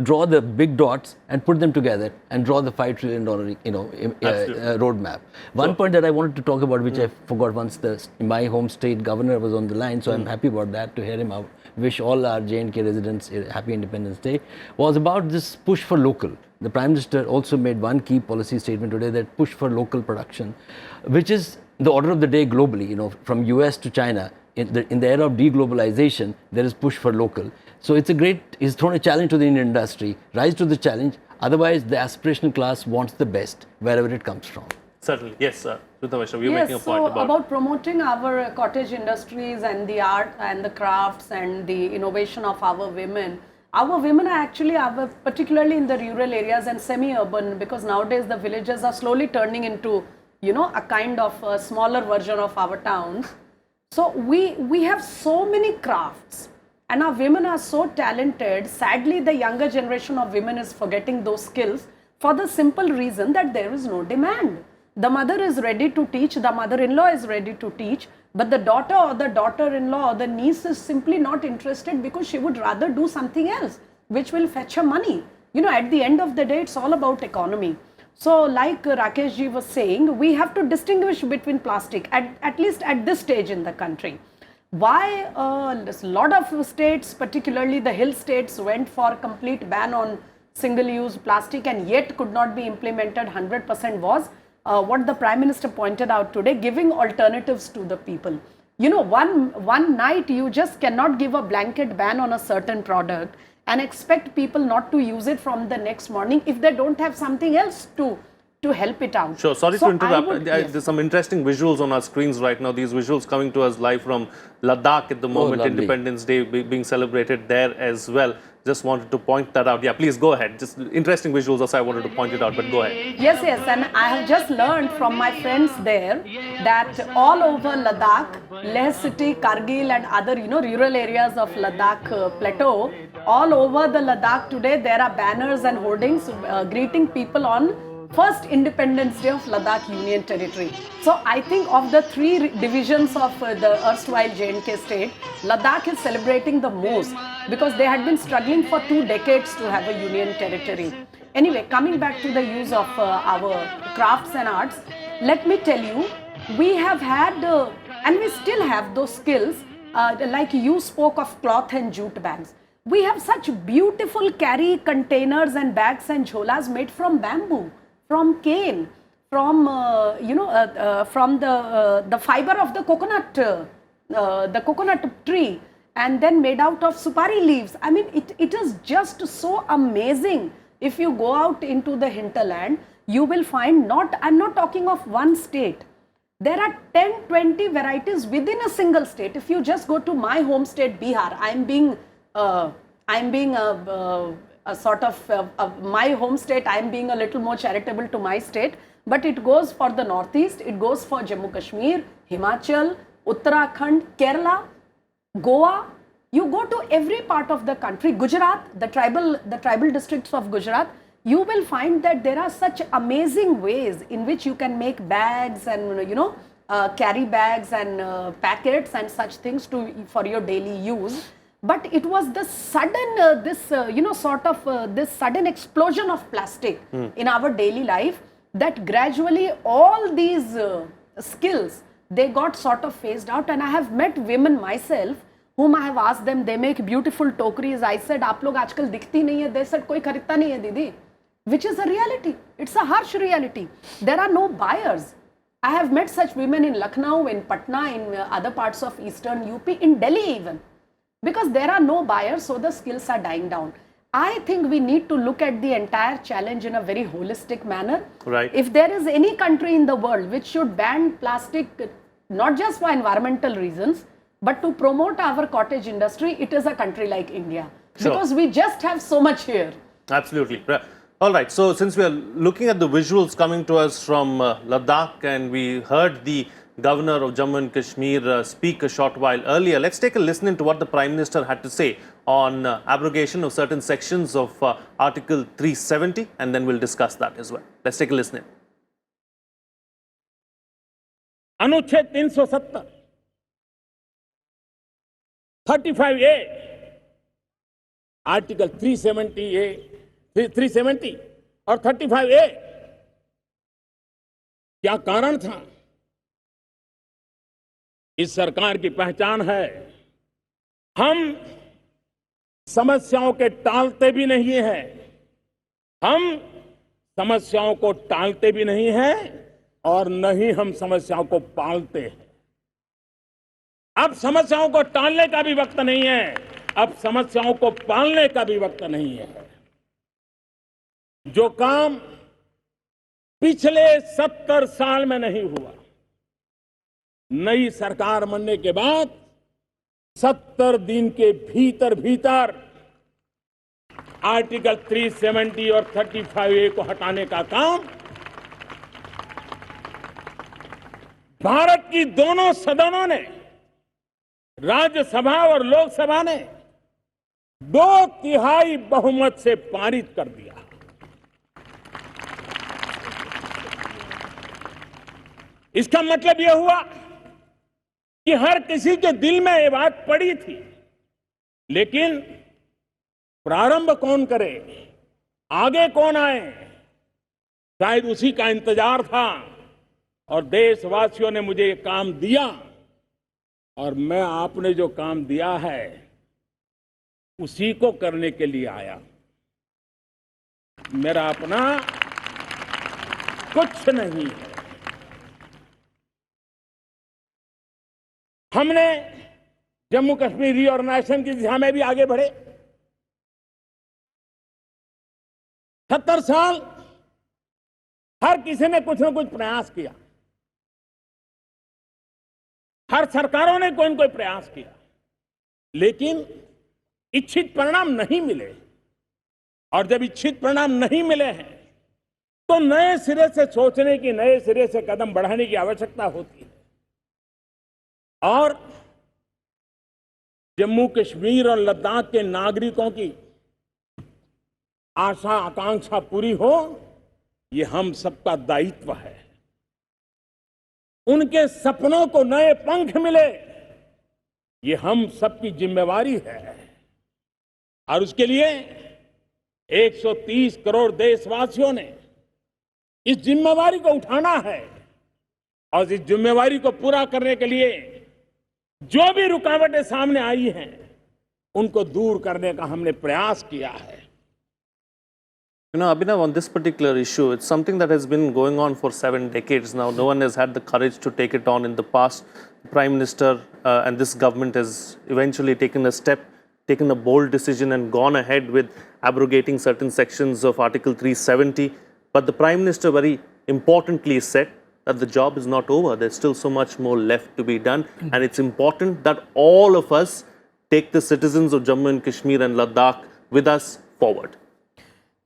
draw the big dots and put them together and draw the $5 trillion, roadmap. One point that I wanted to talk about, which I forgot once my home state governor was on the line, so I'm happy about that, to hear him out, wish all our J&K residents a happy Independence Day, was about this push for local. The Prime Minister also made one key policy statement today, that push for local production, which is the order of the day globally, from US to China. In the era of deglobalization, there is push for local. So he's thrown a challenge to the Indian industry, rise to the challenge, otherwise the aspirational class wants the best, wherever it comes from. Certainly, yes, sir. You're making a point about promoting our cottage industries and the art and the crafts and the innovation of our women. Our women are actually, particularly in the rural areas and semi-urban, because nowadays the villages are slowly turning into, a kind of a smaller version of our towns. So we have so many crafts and our women are so talented. Sadly, the younger generation of women is forgetting those skills for the simple reason that there is no demand. The mother is ready to teach, the mother-in-law is ready to teach, but the daughter or the daughter-in-law or the niece is simply not interested because she would rather do something else, which will fetch her money. At the end of the day, it's all about economy. So like Rakesh ji was saying, we have to distinguish between plastic, at least at this stage in the country. Why a lot of states, particularly the hill states, went for complete ban on single-use plastic and yet could not be implemented 100% was what the Prime Minister pointed out today, giving alternatives to the people. One night you just cannot give a blanket ban on a certain product and expect people not to use it from the next morning if they don't have something else to help it out. Sure, sorry to interrupt. There's some interesting visuals on our screens right now. These visuals coming to us live from Ladakh at the moment, Independence Day being celebrated there as well. Just wanted to point that out. Yeah, please go ahead. Just interesting visuals, also I wanted to point it out, but go ahead. Yes, and I have just learned from my friends there that all over Ladakh, Leh city, Kargil and other, rural areas of Ladakh plateau, all over the Ladakh today, there are banners and hoardings greeting people on first Independence Day of Ladakh Union Territory. So I think of the three divisions of the erstwhile J&K state, Ladakh is celebrating the most because they had been struggling for 2 decades to have a union territory. Anyway, coming back to the use of our crafts and arts, let me tell you, we have had and we still have those skills, like you spoke of cloth and jute bags. We have such beautiful carry containers and bags and jholas made from bamboo, from cane, from from the fiber of the coconut tree, and then made out of supari leaves. I mean, it is just so amazing. If you go out into the hinterland, you will find I'm not talking of one state. There are 10-20 varieties within a single state. If you just go to my home state, Bihar, I'm being a sort of my home state, I'm being a little more charitable to my state, but it goes for the northeast, it goes for Jammu Kashmir, Himachal, Uttarakhand, Kerala, Goa. You go to every part of the country, Gujarat, the tribal districts of Gujarat, you will find that there are such amazing ways in which you can make bags and carry bags and packets and such things for your daily use. But it was the sudden this sudden explosion of plastic in our daily life that gradually all these skills, they got sort of phased out. And I have met women myself whom I have asked them, they make beautiful tokeries. I said, "Aap log aajkal dikhti nahi hai." They said, "Koi kharidta nahi hai, Didi." Which is a reality. It's a harsh reality. There are no buyers. I have met such women in Lucknow, in Patna, in other parts of eastern UP, in Delhi even. Because there are no buyers, so the skills are dying down. I think we need to look at the entire challenge in a very holistic manner. Right. If there is any country in the world which should ban plastic, not just for environmental reasons, but to promote our cottage industry, it is a country like India. Sure. Because we just have so much here. Absolutely. All right. So since we are looking at the visuals coming to us from Ladakh, and we heard the Governor of Jammu and Kashmir speak a short while earlier, let's take a listen into what the Prime Minister had to say on abrogation of certain sections of Article 370, and then we'll discuss that as well. Let's take a listen in. अनुच्छेद 370, 35A, article 370 और 35A, क्या कारण था? इस सरकार की पहचान है, हम समस्याओं के टालते भी नहीं हैं, हम समस्याओं को टालते भी नहीं हैं और न ही हम समस्याओं को पालते हैं। अब समस्याओं को टालने का भी वक्त नहीं है, अब समस्याओं को पालने का भी वक्त नहीं है। जो काम पिछले 70 साल में नहीं हुआ, नई सरकार बनने के बाद 70 दिन के भीतर आर्टिकल 370 और 35A को हटाने का काम भारत की दोनों सदनों ने, राज्यसभा और लोकसभा ने 2/3 बहुमत से पारित कर दिया। इसका मतलब यह हुआ कि हर किसी के दिल में ये बात पड़ी थी, लेकिन प्रारंभ कौन करे, आगे कौन आए, शायद उसी का इंतजार था। और देशवासियों ने मुझे ये काम दिया और मैं आपने जो काम दिया है उसी को करने के लिए आया। मेरा अपना कुछ नहीं है। हमने जम्मू कश्मीर रीऑर्गेनाइजेशन की दिशा में भी आगे बढ़े। 70 साल हर किसी ने कुछ न कुछ प्रयास किया, हर सरकारों ने कोई न कोई प्रयास किया, लेकिन इच्छित परिणाम नहीं मिले। और जब इच्छित परिणाम नहीं मिले हैं तो नए सिरे से सोचने की, नए सिरे से कदम बढ़ाने की आवश्यकता होती है। और जम्मू कश्मीर और लद्दाख के नागरिकों की आशा आकांक्षा पूरी हो, ये हम सबका दायित्व है। उनके सपनों को नए पंख मिले, ये हम सबकी जिम्मेवारी है। और उसके लिए 130 करोड़ देशवासियों ने इस जिम्मेवारी को उठाना है और इस जिम्मेवारी को पूरा करने के लिए जो भी रुकावटें सामने आई हैं, उनको दूर करने का हमने प्रयास किया है। You know, Abhinav, on this particular issue, it's something that has been going on for 7 decades now. No one has had the courage to take it on in the past. The Prime Minister and this government has eventually taken a step, taken a bold decision and gone ahead with abrogating certain sections of Article 370. But the Prime Minister very importantly said that the job is not over. There's still so much more left to be done. And it's important that all of us take the citizens of Jammu and Kashmir and Ladakh with us forward.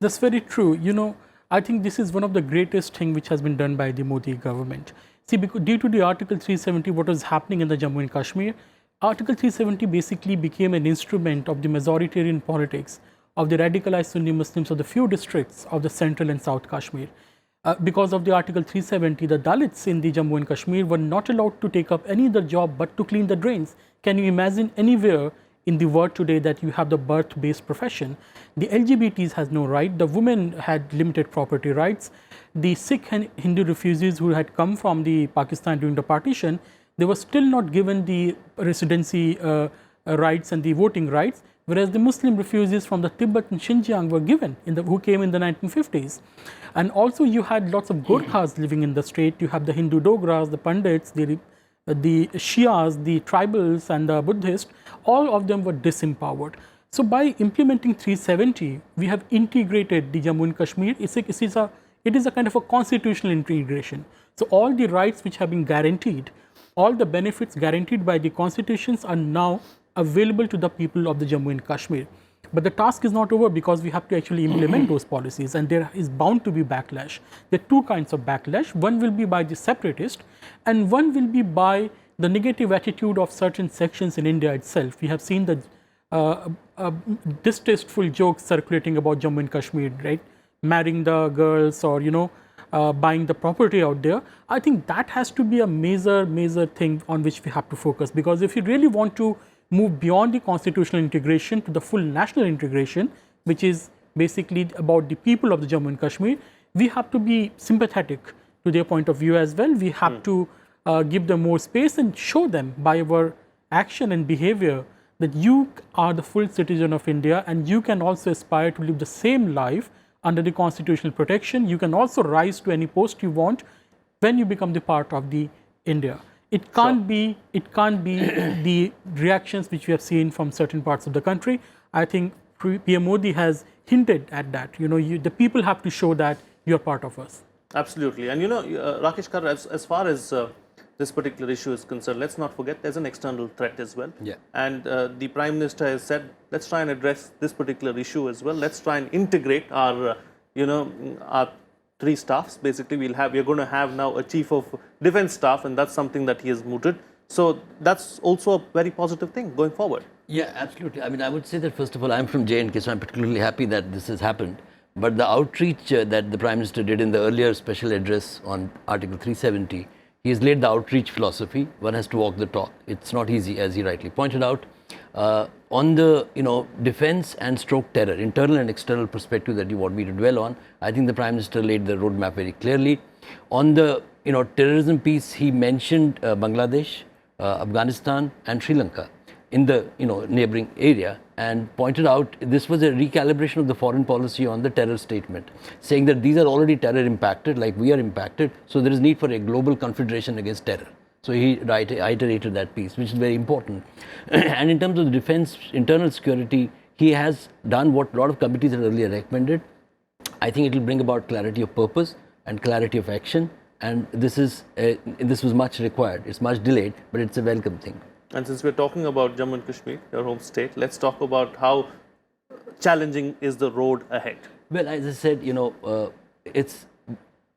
That's very true. You know, I think this is one of the greatest things which has been done by the Modi government. See, because due to the Article 370, what was happening in the Jammu and Kashmir, Article 370 basically became an instrument of the majoritarian politics of the radicalized Sunni Muslims of the few districts of the central and south Kashmir. Because of the Article 370, the Dalits in the Jammu and Kashmir were not allowed to take up any other job but to clean the drains. Can you imagine anywhere in the world today that you have the birth-based profession? The LGBTs has no right, the women had limited property rights, the Sikh and Hindu refugees who had come from the Pakistan during the partition, they were still not given the residency rights and the voting rights, whereas the Muslim refugees from the Tibet and Xinjiang were given, who came in the 1950s. And also you had lots of Gorkhas living in the state, you have the Hindu Dogras, the Pandits, the Shias, the tribals and the Buddhists, all of them were disempowered. So by implementing 370, we have integrated the Jammu and Kashmir. It is a kind of a constitutional integration. So all the rights which have been guaranteed, all the benefits guaranteed by the constitutions are now available to the people of the Jammu and Kashmir. But the task is not over because we have to actually implement those policies, and there is bound to be backlash. There are two kinds of backlash. One will be by the separatists and one will be by the negative attitude of certain sections in India itself. We have seen the distasteful jokes circulating about Jammu and Kashmir, right? Marrying the girls or, buying the property out there. I think that has to be a major thing on which we have to focus, because if you really want to move beyond the constitutional integration to the full national integration, which is basically about the people of the Jammu and Kashmir, we have to be sympathetic to their point of view as well. We have to give them more space and show them by our action and behavior that you are the full citizen of India and you can also aspire to live the same life under the constitutional protection. You can also rise to any post you want when you become the part of the India. It can't be the reactions which we have seen from certain parts of the country. I think PM Modi has hinted at that. The people have to show that you're part of us. Absolutely. And Rakesh Kar, as far as this particular issue is concerned, let's not forget there's an external threat as well. Yeah. And the Prime Minister has said, let's try and address this particular issue as well. Let's try and integrate our, our three staffs. Basically, we're going to have now a Chief of Defence Staff, and that's something that he has mooted. So that's also a very positive thing going forward. Yeah, absolutely. I mean, I would say that first of all, I'm from J&K, so I'm particularly happy that this has happened. But the outreach that the Prime Minister did in the earlier special address on Article 370, he has laid the outreach philosophy. One has to walk the talk. It's not easy, as he rightly pointed out. On the defence and stroke terror, internal and external perspective that you want me to dwell on, I think the Prime Minister laid the roadmap very clearly. On the terrorism piece, he mentioned Bangladesh, Afghanistan and Sri Lanka in the neighbouring area, and pointed out this was a recalibration of the foreign policy on the terror statement, saying that these are already terror impacted like we are impacted, so there is need for a global confederation against terror. So he iterated that piece, which is very important. And in terms of the defence, internal security, he has done what a lot of committees had earlier recommended. I think it will bring about clarity of purpose and clarity of action, and this was much required. It's much delayed, but it's a welcome thing. And since we're talking about Jammu and Kashmir, your home state, let's talk about how challenging is the road ahead. Well, as I said, it's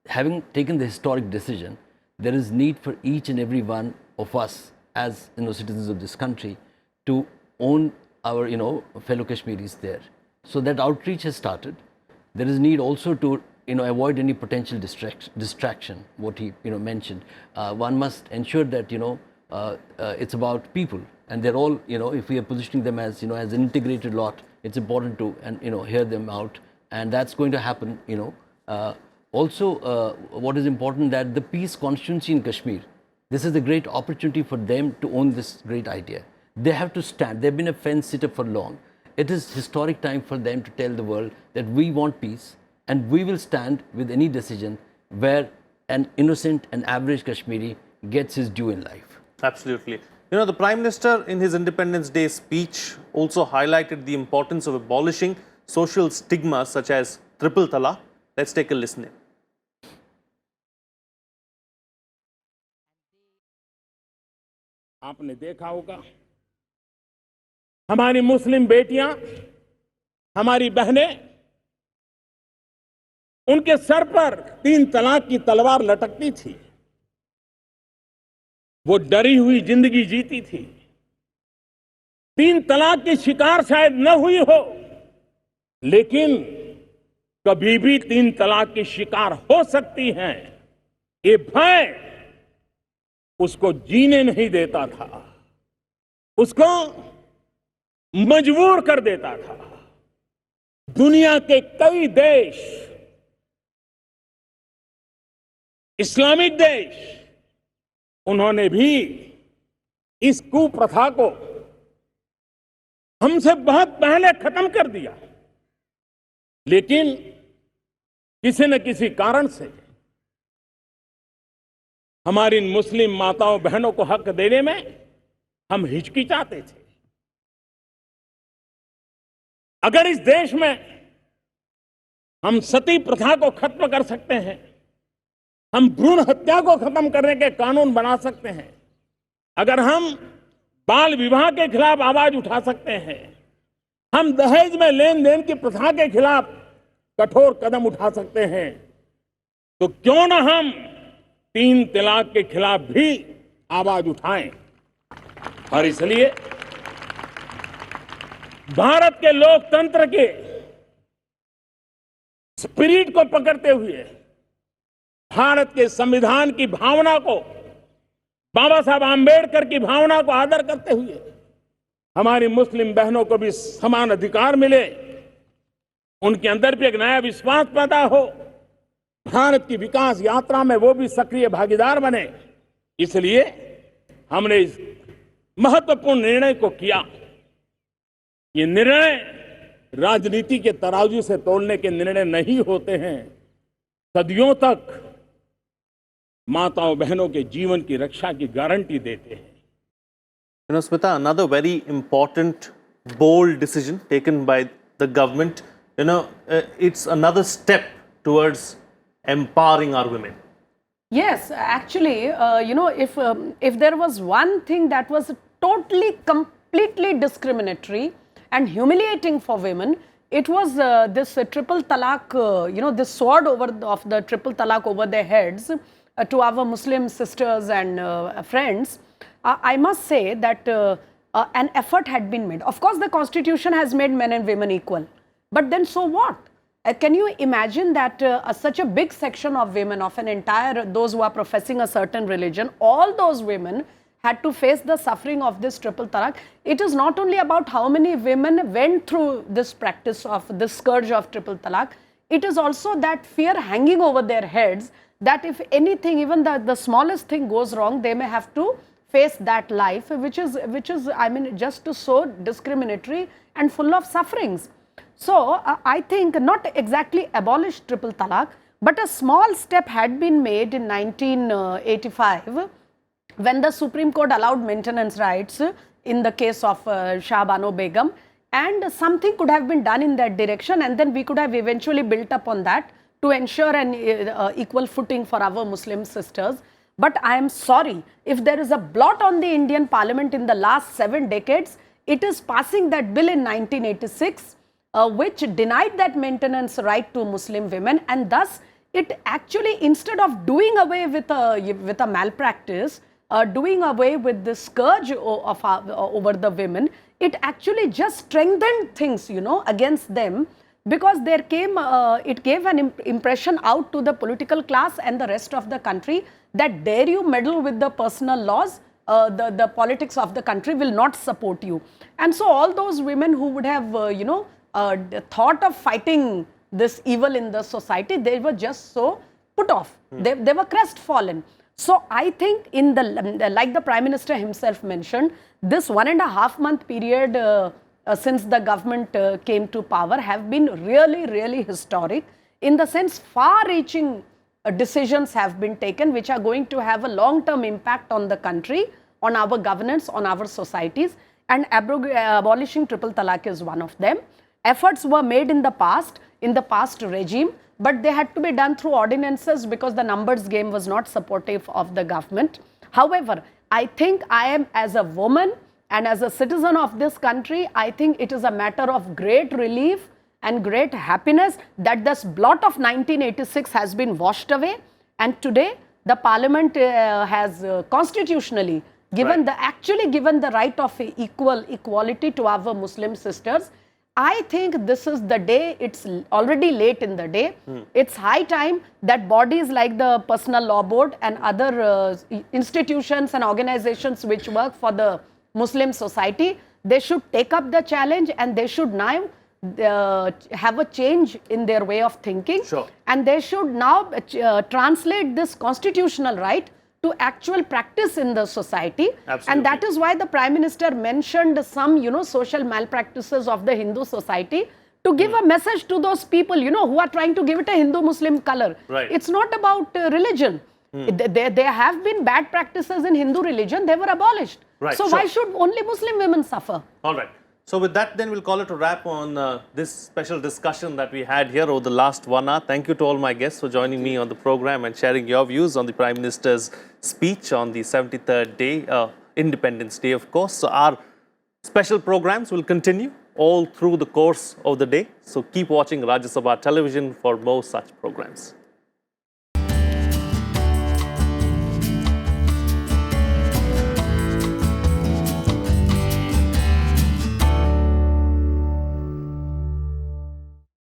having taken the historic decision, there is need for each and every one of us as citizens of this country to own our fellow Kashmiris there. So that outreach has started. There is need also to avoid any potential distraction, what he mentioned. One must ensure that it's about people, and they're all, if we are positioning them as as an integrated lot, it's important to hear them out, and that's going to happen. Also, what is important, that the peace constituency in Kashmir, this is a great opportunity for them to own this great idea. They have to stand. They've been a fence sitter for long. It is historic time for them to tell the world that we want peace, and we will stand with any decision where an innocent and average Kashmiri gets his due in life. Absolutely. The Prime Minister in his Independence Day speech also highlighted the importance of abolishing social stigmas such as triple talaq. Let's take a listen in. आपने देखा होगा, हमारी मुस्लिम बेटियां, हमारी बहनें, उनके sir पर 3 तलाक की तलवार लटकती थी। वो डरी हुई जिंदगी जीती थी। 3 तलाक की शिकार शायद न हुई हो, लेकिन कभी भी 3 तलाक की शिकार हो सकती हैं, ये भय उसको जीने नहीं देता था, उसको मजबूर कर देता था। दुनिया के कई देश, इस्लामिक देश, उन्होंने भी इस कुप्रथा को हमसे बहुत पहले खत्म कर दिया, लेकिन किसी न किसी कारण से हमारी मुस्लिम माताओं बहनों को हक देने में हम हिचकिचाते थे। अगर इस देश में हम सती प्रथा को खत्म कर सकते हैं, हम भ्रूण हत्या को खत्म करने के कानून बना सकते हैं, अगर हम बाल विवाह के खिलाफ आवाज उठा सकते हैं, हम दहेज में लेन देन की प्रथा के खिलाफ कठोर कदम उठा सकते हैं, तो क्यों ना हम 3 तलाक के खिलाफ भी आवाज उठाएं। और इसलिए भारत के लोकतंत्र के स्पिरिट को पकड़ते हुए, भारत के संविधान की भावना को, बाबा साहब आम्बेडकर की भावना को आदर करते हुए, हमारी मुस्लिम बहनों को भी समान अधिकार मिले, उनके अंदर भी एक नया विश्वास पैदा हो, भारत की विकास यात्रा में वो भी सक्रिय भागीदार बने। इसलिए हमने इस महत्वपूर्ण निर्णय को किया। ये निर्णय राजनीति के तराजू से तोलने के निर्णय नहीं होते हैं, सदियों तक माताओं बहनों के जीवन की रक्षा की गारंटी देते हैं। Smita, another very important, bold decision taken by the government. It's another step towards empowering our women. Yes, actually, if there was one thing that was totally, completely discriminatory and humiliating for women, it was this triple talaq, this sword of the triple talaq over their heads to our Muslim sisters and friends. I must say that an effort had been made. Of course, the constitution has made men and women equal. But then so what? Can you imagine that such a big section of women, of an entire, those who are professing a certain religion, all those women had to face the suffering of this triple talaq. It is not only about how many women went through this practice of this scourge of triple talaq, it is also that fear hanging over their heads that if anything, even the smallest thing goes wrong, they may have to face that life, which is, I mean, just so discriminatory and full of sufferings. So, I think not exactly abolish triple talaq, but a small step had been made in 1985 when the Supreme Court allowed maintenance rights in the case of Shah Bano Begum, and something could have been done in that direction, and then we could have eventually built upon that to ensure an equal footing for our Muslim sisters. But I am sorry, if there is a blot on the Indian Parliament in the last 7 decades, it is passing that bill in 1986, which denied that maintenance right to Muslim women, and thus it actually, instead of doing away with a malpractice, doing away with the scourge over the women, it actually just strengthened things, against them. because there came, it gave an impression out to the political class and the rest of the country that dare you meddle with the personal laws, the politics of the country will not support you. And so all those women who would have, thought of fighting this evil in the society, they were just so put off. They were crestfallen. So I think in the, like the Prime Minister himself mentioned, this 1.5 month period since the government came to power have been really, really historic, in the sense far-reaching decisions have been taken which are going to have a long-term impact on the country, on our governance, on our societies, and abolishing triple talaq is one of them. Efforts were made in the past regime, but they had to be done through ordinances because the numbers game was not supportive of the government. However, I think I am, as a woman and as a citizen of this country, I think it is a matter of great relief and great happiness that this blot of 1986 has been washed away, and today the parliament has constitutionally given actually given the right of equality to our Muslim sisters. I think this is the day, it's already late in the day. It's high time that bodies like the Personal Law Board and other institutions and organizations which work for the Muslim society, they should take up the challenge and they should now have a change in their way of thinking. Sure. And they should now translate this constitutional right to actual practice in the society. Absolutely. And that is why the Prime Minister mentioned some, social malpractices of the Hindu society to give a message to those people, who are trying to give it a Hindu-Muslim color. Right. It's not about religion. There have been bad practices in Hindu religion, they were abolished. Right, So sure. why should only Muslim women suffer? All right. So with that, then we'll call it a wrap on this special discussion that we had here over the last 1 hour. Thank you to all my guests for joining me on the program and sharing your views on the Prime Minister's speech on the 73rd day, Independence Day, of course. So our special programs will continue all through the course of the day. So keep watching Rajya Sabha television for more such programs.